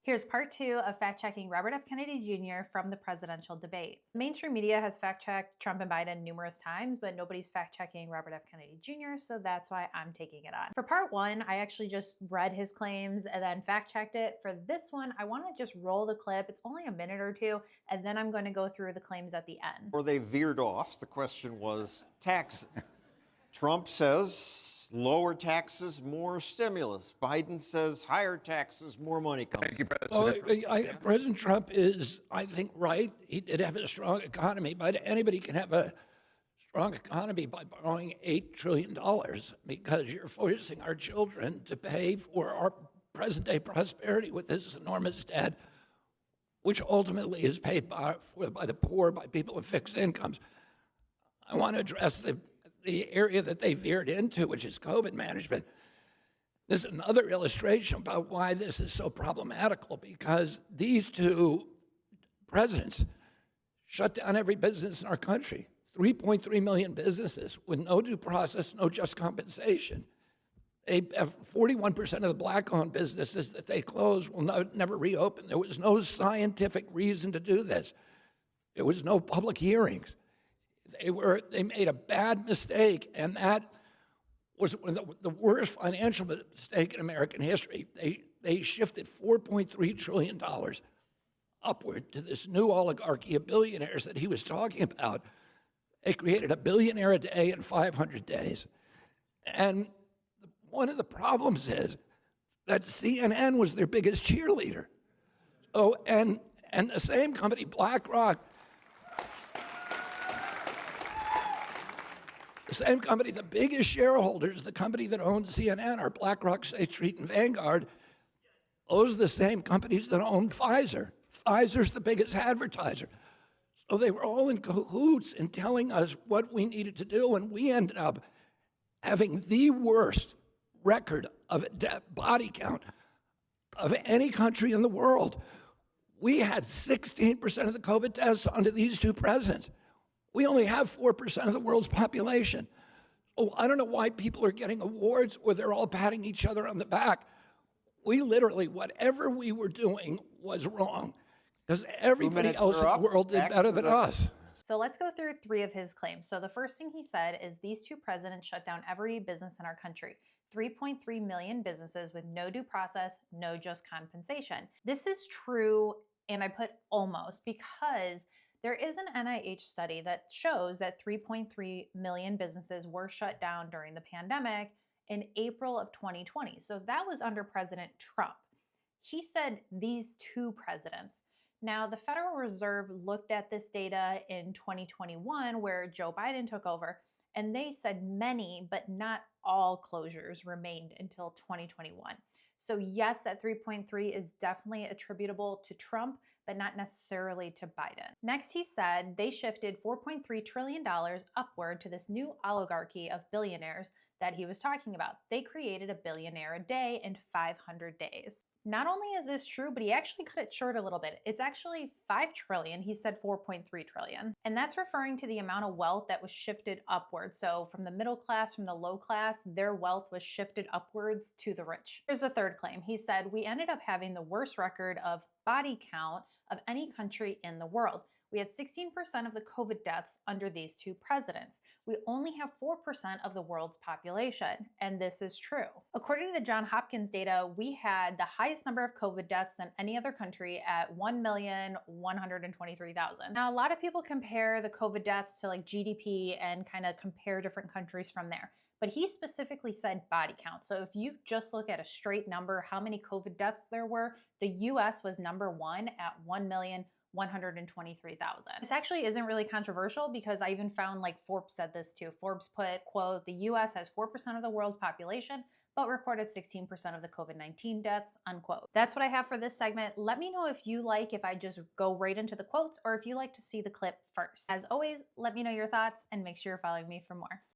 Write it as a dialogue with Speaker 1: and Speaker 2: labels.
Speaker 1: Here's part two of fact-checking Robert F. Kennedy Jr. from the presidential debate. Mainstream media has fact-checked Trump and Biden numerous times, but nobody's fact-checking Robert F. Kennedy Jr., so that's why I'm taking it on. For part one, I actually just read his claims and then fact-checked it. For this one, I want to just roll the clip. It's only a minute or two, and then I'm going to go through the claims at the end.
Speaker 2: Or they veered off. The question was taxes. Trump says lower taxes, more stimulus. Biden says higher taxes, more money comes.
Speaker 3: Thank you, President.
Speaker 4: Well, President Trump is, I think, right. He did have a strong economy, but anybody can have a strong economy by borrowing $8 trillion because you're forcing our children to pay for our present-day prosperity with this enormous debt, which ultimately is paid by the poor, by people with fixed incomes. I want to address the area that they veered into, which is COVID management. This is another illustration about why this is so problematical, because these two presidents shut down every business in our country. 3.3 million businesses with no due process, no just compensation. They have 41% of the black-owned businesses that they closed will never reopen. There was no scientific reason to do this. There was no public hearings. They made a bad mistake, and that was the worst financial mistake in American history. They shifted $4.3 trillion upward to this new oligarchy of billionaires that he was talking about. They created a billionaire a day in 500 days. And one of the problems is that CNN was their biggest cheerleader. Oh, and the same company, BlackRock, the same company, the biggest shareholders, the company that owns CNN, are BlackRock, State Street, and Vanguard. Those are the same companies that own Pfizer. Pfizer's the biggest advertiser. So they were all in cahoots in telling us what we needed to do, and we ended up having the worst record of body count of any country in the world. We had 16% of the COVID deaths under these two presidents. We only have 4% of the world's population. Oh, I don't know why people are getting awards or they're all patting each other on the back. We literally, whatever we were doing was wrong, because everybody else in the world did better than us.
Speaker 1: So let's go through three of his claims. So the first thing he said is these two presidents shut down every business in our country. 3.3 million businesses with no due process, no just compensation. This is true, and I put almost, because there is an NIH study that shows that 3.3 million businesses were shut down during the pandemic in April of 2020. So that was under President Trump. He said these two presidents. Now, the Federal Reserve looked at this data in 2021, where Joe Biden took over, and they said many, but not all closures remained until 2021. So yes, that 3.3 is definitely attributable to Trump, but not necessarily to Biden. Next, he said they shifted $4.3 trillion upward to this new oligarchy of billionaires that he was talking about. They created a billionaire a day in 500 days. Not only is this true, but he actually cut it short a little bit. It's actually 5 trillion. He said 4.3 trillion. And that's referring to the amount of wealth that was shifted upward. So from the middle class, from the low class, their wealth was shifted upwards to the rich. Here's the third claim. He said, we ended up having the worst record of body count of any country in the world. We had 16% of the COVID deaths under these two presidents. We only have 4% of the world's population, and this is true. According to Johns Hopkins data, we had the highest number of COVID deaths in any other country at 1,123,000. Now, a lot of people compare the COVID deaths to like GDP and kind of compare different countries from there. But he specifically said body count. So if you just look at a straight number, how many COVID deaths there were, the US was number one at 1,123,000. This actually isn't really controversial, because I even found like Forbes said this too. Forbes put, quote, the US has 4% of the world's population, but recorded 16% of the COVID-19 deaths, unquote. That's what I have for this segment. Let me know if you like if I just go right into the quotes, or if you like to see the clip first. As always, let me know your thoughts and make sure you're following me for more.